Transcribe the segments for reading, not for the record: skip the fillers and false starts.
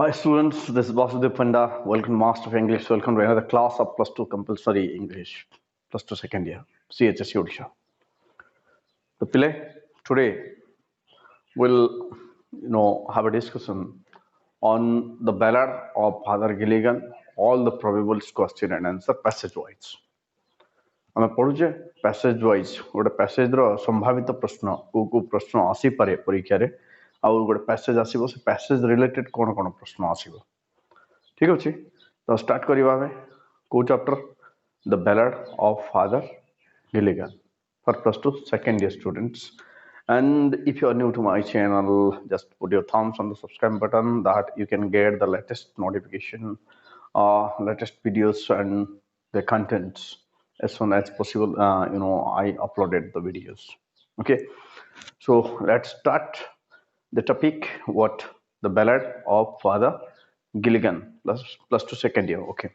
Hi students, this is panda. Welcome Master of English. Welcome to another class of plus 2 compulsory English, plus 2 second year, CHSE Odisha. The Pile, today we'll have a discussion on the ballad of Father Gilligan, all the probable question and answer passage wise. ଆମେ ପଢୁଛେ passage wise ଗୋଟେ ପ୍ୟାସେଜର ସମ୍ଭାବିତ ପ୍ରଶ୍ନ କୋଉ ପ୍ରଶ୍ନ ଆସିପାରେ ପରୀକ୍ଷାରେ ଆଉ ଗୋଟେ passage ଆସିବ ସେ ପ୍ୟାସେଜ ରିଲେଟେଡ କ'ଣ କ'ଣ ପ୍ରଶ୍ନ ଆସିବ ଠିକ ଅଛି ତ ଷ୍ଟାର୍ଟ କରିବା ଆମେ କୋଉ chapter the ballad of Father Gilligan for plus 2 second year students. And if you are new to my channel, just put your thumbs on the subscribe button that you can get the latest notification, latest videos and the contents as soon as possible. I uploaded the videos. Okay, so let's start the topic. What the ballad of Father Gilligan plus 2 second year. Okay,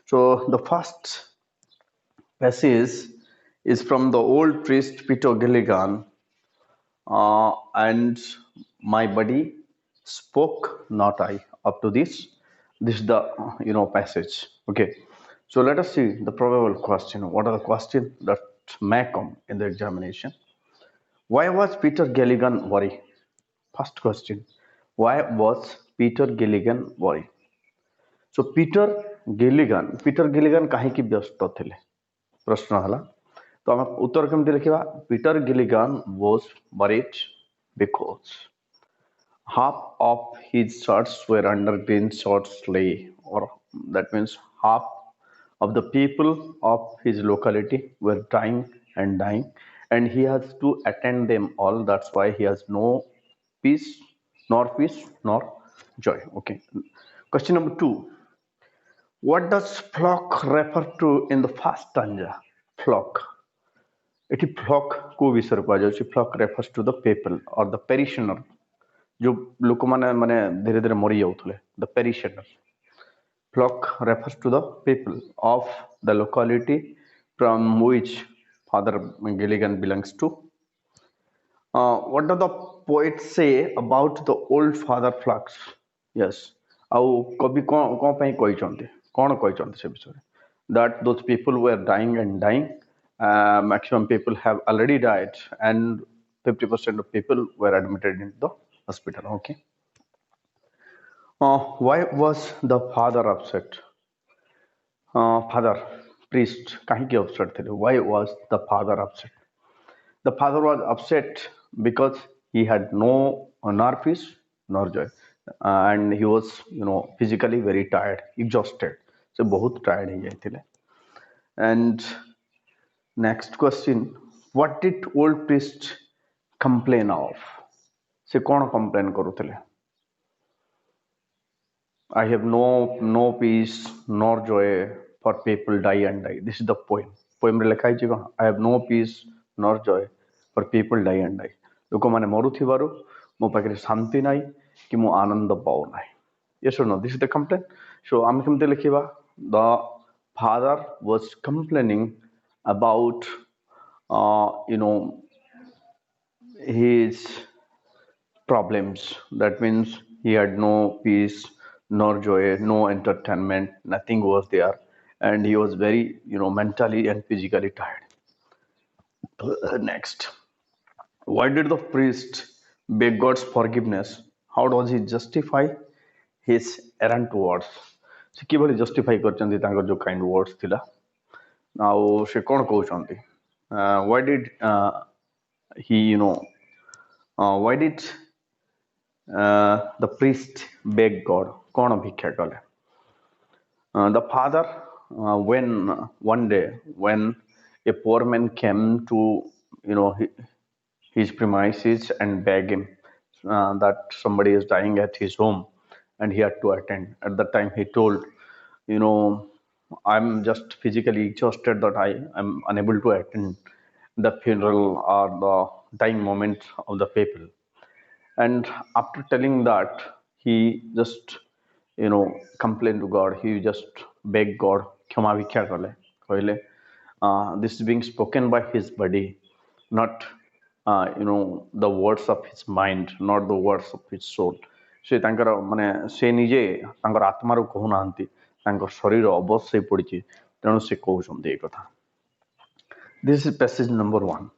so the first passage is from the old priest Peter Gilligan, and my body spoke, not I. Up to this is the passage. Okay, so let us see the probable question. What are the questions that may come in the examination? Why was Peter Gilligan worried? First question, why was Peter Gilligan worried? So Peter Gilligan काहेकि व्यस्त थिले प्रश्न हला तो हम उत्तर केमती लिखिबा Peter Gilligan was worried because half of his shirts were under green short sleeve, or that means half of the people of his locality were dying and he has to attend them all. That's why he has no peace nor joy. Okay, question number 2, what does flock refer to in the first stanza? Flock, एटी flock को विषय कह जाउछि flock refers to the people और the parishioner जो लोक माने धीरे धीरे मरी जाउथले the parishioner. Flock refers to the people of the locality from which Father Gilligan belongs to. What do the poet say about the old Father flocks? Yes, आउ कवि कोन पई कहि चंती कोन कहि चंती से विषय that those people were dying. Maximum people have already died and 50% of people were admitted into the hospital. Okay, why was the father upset? Father priest kahi upset thile? Why was the father upset? The father was upset because he had nor peace nor joy, and he was physically very tired, exhausted. So bahut tired he jaithile. And next question, what did old priest complain of? Se kon complain karuthile? I have no peace nor joy for people die and die. This is the poem re lekha hi chi. I have no peace nor joy for people die and die. Loko mane maruthibaru mo pakre shanti nai ki mo ananda pau nai. Yes or no? This is the complaint. So am kemte lekhiba? The father was complaining about his problems. That means he had no peace nor joy, no entertainment, nothing was there, and he was very mentally and physically tired. Next, why did the priest beg God's forgiveness? How does he justify his errant words? Se kibali justify karchanti tankar jo kind words thila. Now se kon कहउचंती? Why did he why did the priest beg God? Kon bhiksha kale? The father, when one day when a poor man came to his premises and begged him that somebody is dying at his home and he had to attend. At that time he told, I'm just physically exhausted that I am unable to attend the funeral or the dying moment of the people. And after telling that, he just complained to God. He just begged God, क्षमा भिक्षा कले कहले this is being spoken by his body, not the words of his mind, not the words of his soul. से तांकर माने से निजे तांकर आत्मा रो कहू नांती तांकर शरीर अवश्य पड़ी तेणु से कहउछन ए कथा. This is passage number 1.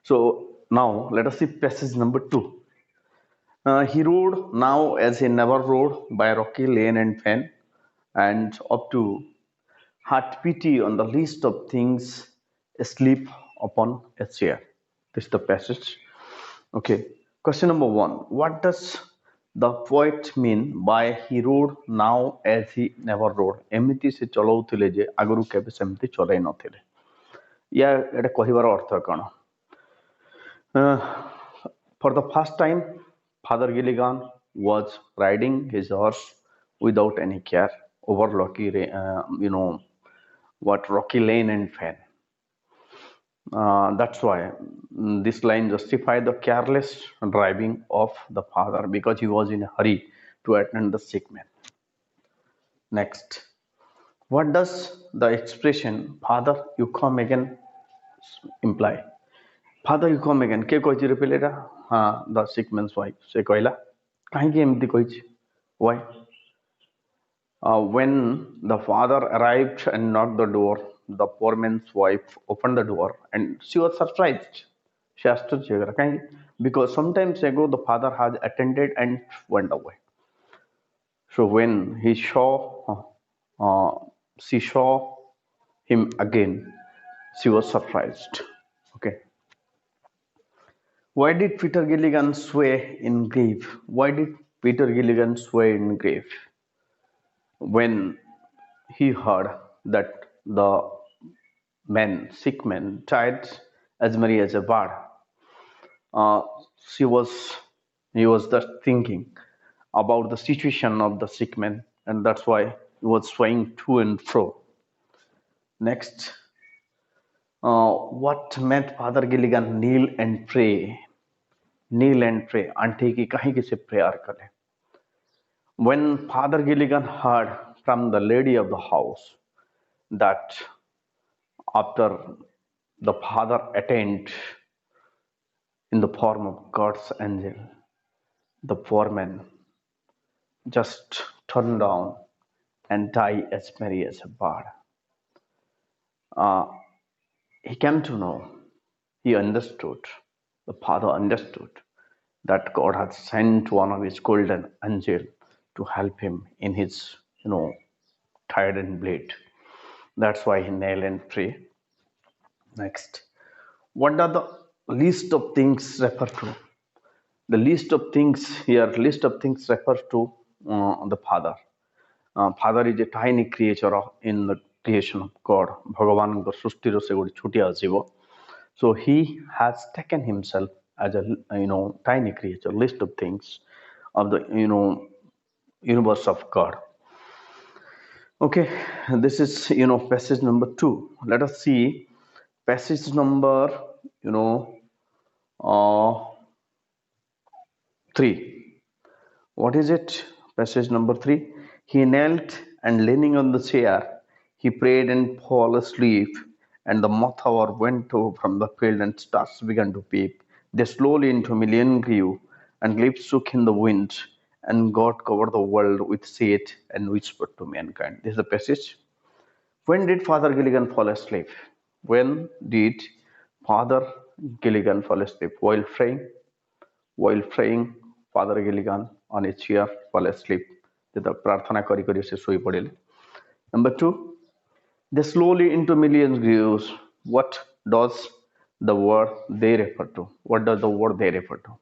So now let us see passage number 2. He rode now as he never rode by rocky lane and fen, and up to had pity on the least of things asleep upon a chair. This is the passage. Okay. Question number 1. What does the poet mean by he rode now as he never rode? एमिति से चलाउथिले जे आगरु केबे सेमति चलाई नथिले. या एटा कहिबार अर्थ कण? For the first time, Father Gilligan was riding his horse without any care over rocky lane and fen. That's why this line justified the careless driving of the father because he was in a hurry to attend the sick man. Next, what does the expression "Father, you come again" imply? Father, you come again. के कहिछि रे पिलेटा? हाँ, the sick man's wife. से कहला काहेकि एमती कहिछि? Why? When the father arrived and knocked the door, the poor man's wife opened the door and she was surprised. She asked because sometimes ago the father had attended and went away. So when she saw him again, she was surprised. Okay. Why did Peter Gilligan sway in grief? Why did Peter Gilligan sway in grief? When he heard that the sick man, died as merry as a bird. Uh, she was, he was just thinking about the situation of the sick man, and that's why he was swaying to and fro. Next, what made Father Gilligan kneel and pray? Kneel and pray. Auntie ki kahin ki se prayer kare. When Father Gilligan heard from the lady of the house that after the father attained in the form of God's angel, the poor man just turned down and died as merry as a bird. He came to know, he understood, the father understood that God had sent one of his golden angel to help him in his, tired and bleed. That's why he knelt and prayed. Next, what are the list of things refer to? The list of things here, list of things refers to the Father. Father is a tiny creature in the creation of God. Bhagavan srushtiro se gote chutiya jiva. So he has taken himself as a tiny creature. List of things of the universe of God. Okay, this is passage number 2. Let us see passage number 3. What is it? Passage number 3. He knelt and leaning on the chair, he prayed and fell asleep. And the moth hour went over from the field and stars began to peep. They slowly into million grew, and leaves shook in the wind. And God covered the world with shade and whispered to mankind. This is the passage. When did Father Gilligan fall asleep? When did Father Gilligan fall asleep? While praying, Father Gilligan on a chair fell asleep. प्रार्थना करी करी से सोई पड़े. Number 2, they slowly into millions grew. What does the word they refer to? What does the word they refer to?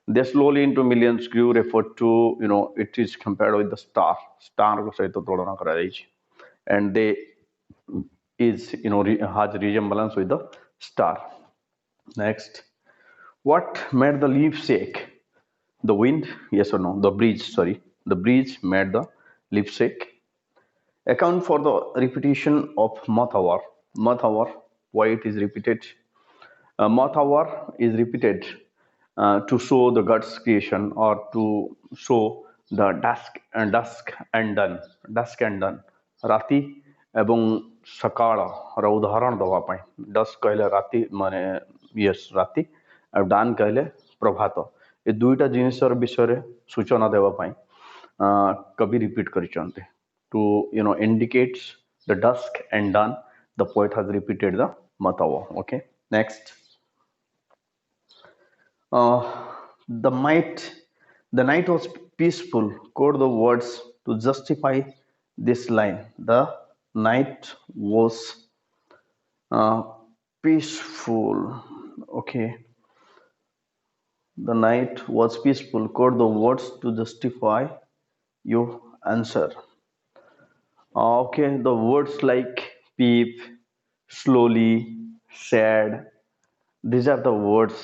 They slowly into millions grew refer to, it is compared with the star. Star को सहित तुलना करा जाइए. And they is, has resemblance with the star. Next, what made the leaf shake? The wind, yes or no? The breeze made the leaf shake. Account for the repetition of moth hour. Moth hour, why it is repeated? Moth hour is repeated to show the God's creation or to show the dusk and dawn. Dusk and dawn. राति एवं सकाळ ର उदाहरण दवा पाई. Dusk कहले राति माने yes राति और दान कहले प्रभात. ए दुईटा जिनिसर विषय सूचना देवा पाई कवि रिपीट करिसंते to indicates the dusk and dawn. The poet has repeated the matawa. Okay, next. uh, the night the night was peaceful quote the words to justify this line. The night was uh, peaceful. Okay, the night was peaceful quote the words to justify your answer. Okay, the words like peep, slowly, sad, these are the words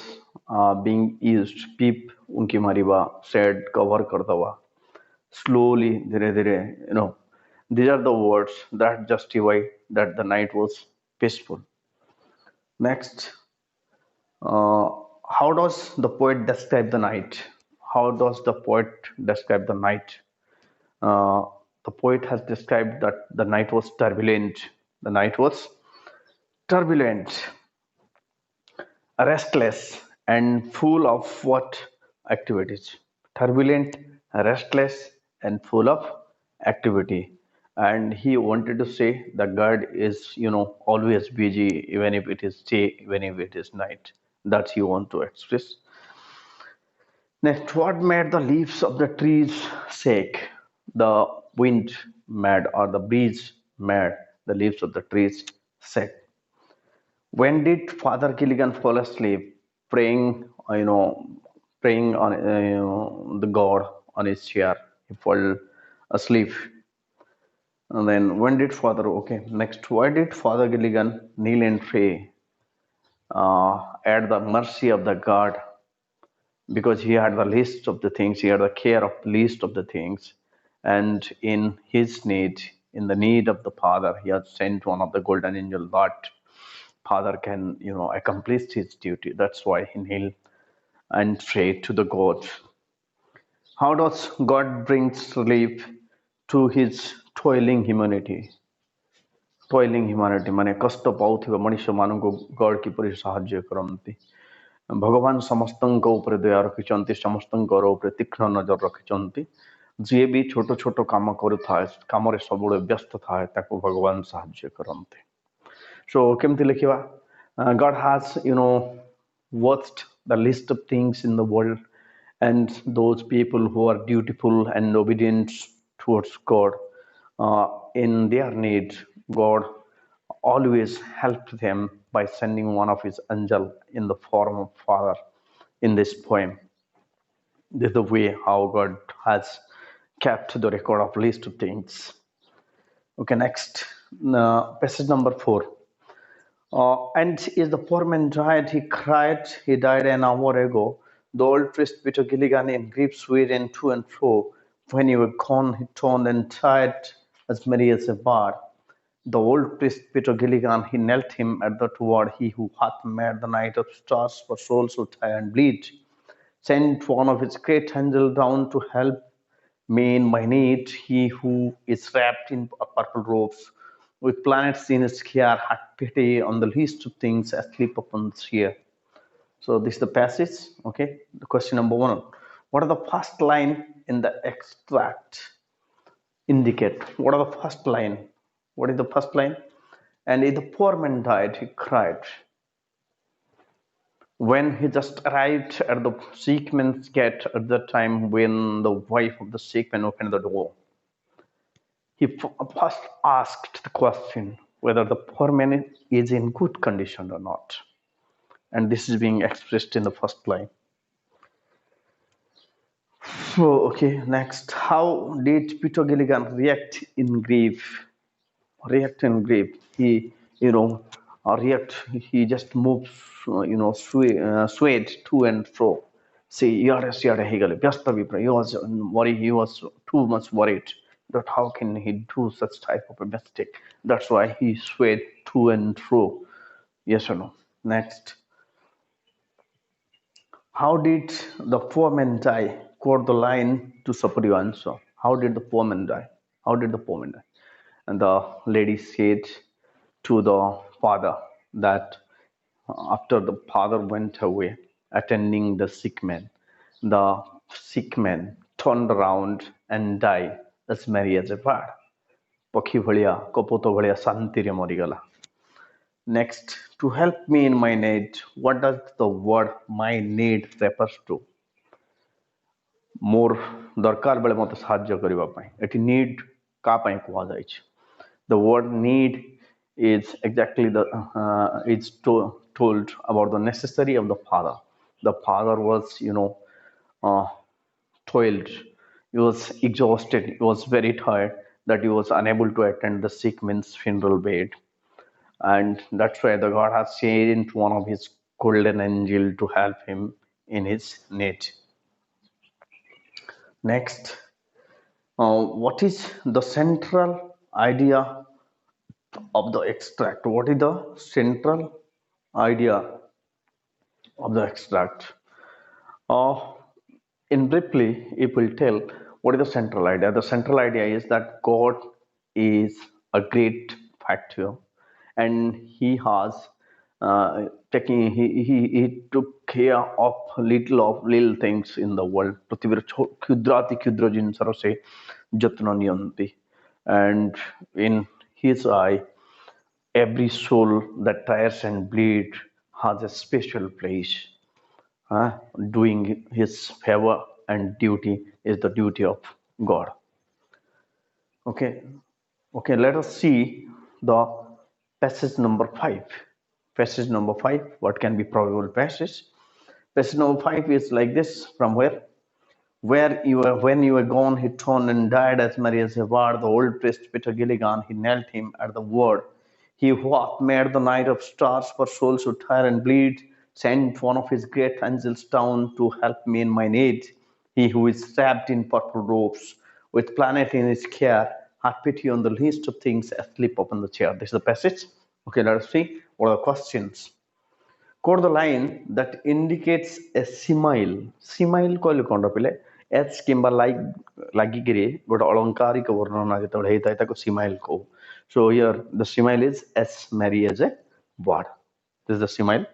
being used. Peep, unki mariba, sad, cover kardava, slowly, dhire dhire, these are the words that justify that the night was peaceful. Next, uh, how does the poet describe the night? How does the poet describe the night? Uh, the poet has described that the night was turbulent. The night was turbulent, restless, and full of what activities? Turbulent, restless, and full of activity. And he wanted to say the God is, always busy, even if it is day, even if it is night. That he want to express. Next, what made the leaves of the trees shake? The wind made or the breeze made the leaves of the trees shake. When did Father Gilligan fall asleep praying, praying on the God on his chair? He fell asleep. And then when did Father, okay, next, why did Father Gilligan kneel and pray at the mercy of the God? Because he had the list of the things, he had the care of the least of the things, and in his need, in the need of the Father, he had sent one of the golden angel that Father can accomplish his duty. That's why he kneel and pray to the God. How does God brings relief to his toiling humanity माने कष्ट पाउथिबा मनुष्य माननको God किपरि साहाय्य करନ୍ତି भगवान समस्तଙ୍କ ଉପରେ ଦୟା ରଖିଛନ୍ତି ସମସ୍ତଙ୍କର ଉପରେ ତୀକ୍ଷ୍ଣ ନଜର ରଖିଛନ୍ତି ଯିଏ ବି ଛୋଟ ଛୋଟ କାମ କରୁଥାଏ କାମରେ ସବୁବେଳେ ବ୍ୟସ୍ତ ଥାଏ ତାକୁ ଭଗବାନ ସାହାଯ୍ୟ କରନ୍ତି so କେମିତି ଲେଖିବା God has watched the list of things in the world and those people who are dutiful and obedient towards God in their need God always helped them by sending one of his angel in the form of Father in this poem. This is the way how God has kept the record of list of things. Okay, next, passage number 4. And is the poor man died? He cried. He died an hour ago. The old priest Peter Gilligan in grief swayed and to and fro. When he was gone, he turned and tied as merry as a bird. The old priest Peter Gilligan, he knelt him at that word, he who hath made the night of stars for souls who tie and bleed, sent one of his great angels down to help me in my need, he who is wrapped in purple robes, with planets in his care, had pity on the least of things asleep upon the sphere. So this is the passage, okay? The question number 1. What are the first line in the extract? Indicate. What are the first line? What is the first line? And if the poor man died, he cried. When he just arrived at the sick man's gate at the time when the wife of the sick man opened the door, he first asked the question whether the poor man is in good condition or not. And this is being expressed in the first line. So, okay, next. How did Peter Gilligan react in grief? He react. He just moves, swayed to and fro. See, he was worried. He was too much worried that how can he do such type of a mistake. That's why he swayed to and fro. Yes or no? Next. How did the poor man die? Quote the line to support your answer. How did the poor man die? How did the poor man die? And the lady said to the father that after the father went away attending the sick man, The sick man turned around and died as merry as a bird. ପକ୍ଷୀ ଭଳିଆ କପୋତ ଭଳିଆ ଶାନ୍ତିରେ ମରିଗଲା. Next, to help me in my need, what does the word my need refers to? ମୋର ଦରକାର ବେଳେ ମୋତେ ସାହାଯ୍ୟ କରିବା ପାଇଁ ଏଠି need କା ପାଇଁ କୁହାଯାଇଛି? The word need is exactly told about the necessary of the father. The father was, uh, toiled. He was exhausted. He was very tired that he was unable to attend the sick man's funeral bed. And that's why the God has sent one of his golden angel to help him in his need. Next, what is the central idea of the extract? What is the central idea of the extract? Uh, in briefly, it will tell what is the central idea. The central idea is that God is a great factor, and He has he took care of little things in the world. पृथ्वीर क्षुद्राति क्षुद्र जिनिसर से जत्न नियन्ति, and in His eye, every soul that tires and bleeds has a special place. Doing his favor and duty is the duty of God. Okay, let us see the passage number 5. Passage number 5, what can be probable passage? Passage number 5 is like this: from when you were gone, he turned and died as merry as a bird. The old priest Peter Gilligan, he knelt him at the word. He who hath made the night of stars for souls who tire and bleed, sent one of his great angels down to help me in my need. He who is wrapped in purple robes, with planet in his care, have pity on the least of things asleep upon the chair. This is the passage. Okay, let us see what are the questions. Quote the line that indicates a simile. Simile କହିଲେ କ'ଣ ପିଲେ? H କିମ୍ବା ଲାଗିକିରି ଗୋଟେ ଅଳଙ୍କାରିକ ବର୍ଣ୍ଣନା ଯେତେବେଳେ ହେଇଥାଏ ତାକୁ simile କହୁ. So here the simile is as merry as a bird. This is the simile.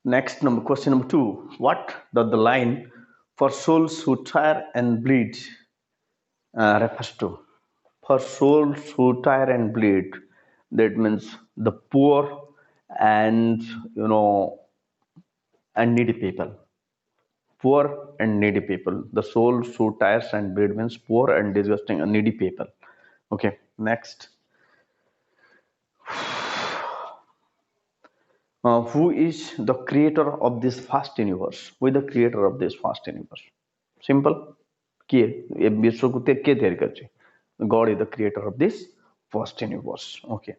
Next, question number 2. What does the line for souls who tire and bleed refers to? For souls who tire and bleed, that means the poor and and needy people. Poor and needy people. The souls who tires and bleed means poor and disgusting and needy people. Okay, next. Who is the creator of this vast universe? Who is the creator of this vast universe? Simple. किए ये विश्व को के तैयार करछे? God is the creator of this vast universe. Okay.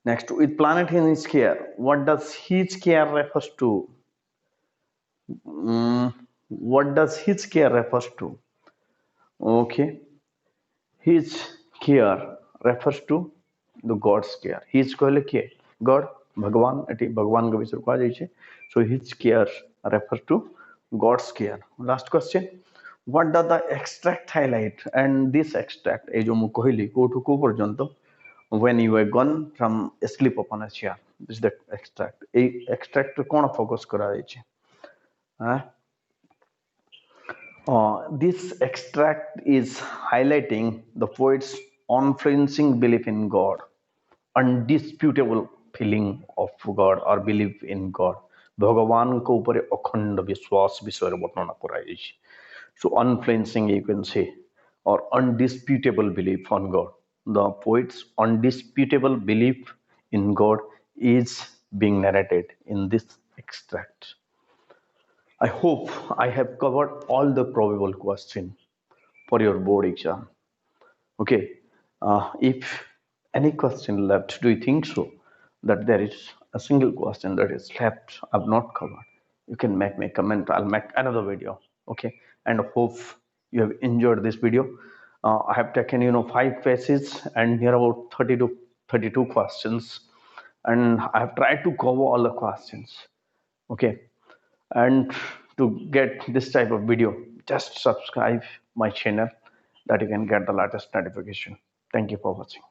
Next, with planet in his care, what does his care refers to? What does his care refers to? Okay, his care refers to the God's care. His कहले किए God, भगवान eighty भगवान के विषय कहा जाय छे. So his care refers to God's care. Last question, what does the extract highlight? And this extract ए जो मु कहली कोठु को पर्यंत when you were gone from asleep upon a chair. This is the extract. A extract cone focus करा जाय छे? This extract is highlighting the poet's unflinching belief in God, undisputable feeling of God or belief in God. भगवान को ऊपर अखंड विश्वास विषय वर्णना कराई. So unflinching you can say, or undisputable belief on God. The poet's undisputable belief in God is being narrated in this extract. I hope I have covered all the probable questions for your board exam. Okay, if any question left, do you think so that there is a single question that is left I've not covered? You can make me a comment. I'll make another video. Okay, and I hope you have enjoyed this video. I have taken 5 pages and near about 30 to 32 questions, and I have tried to cover all the questions. Okay, and to get this type of video, just subscribe my channel that you can get the latest notification. Thank you for watching.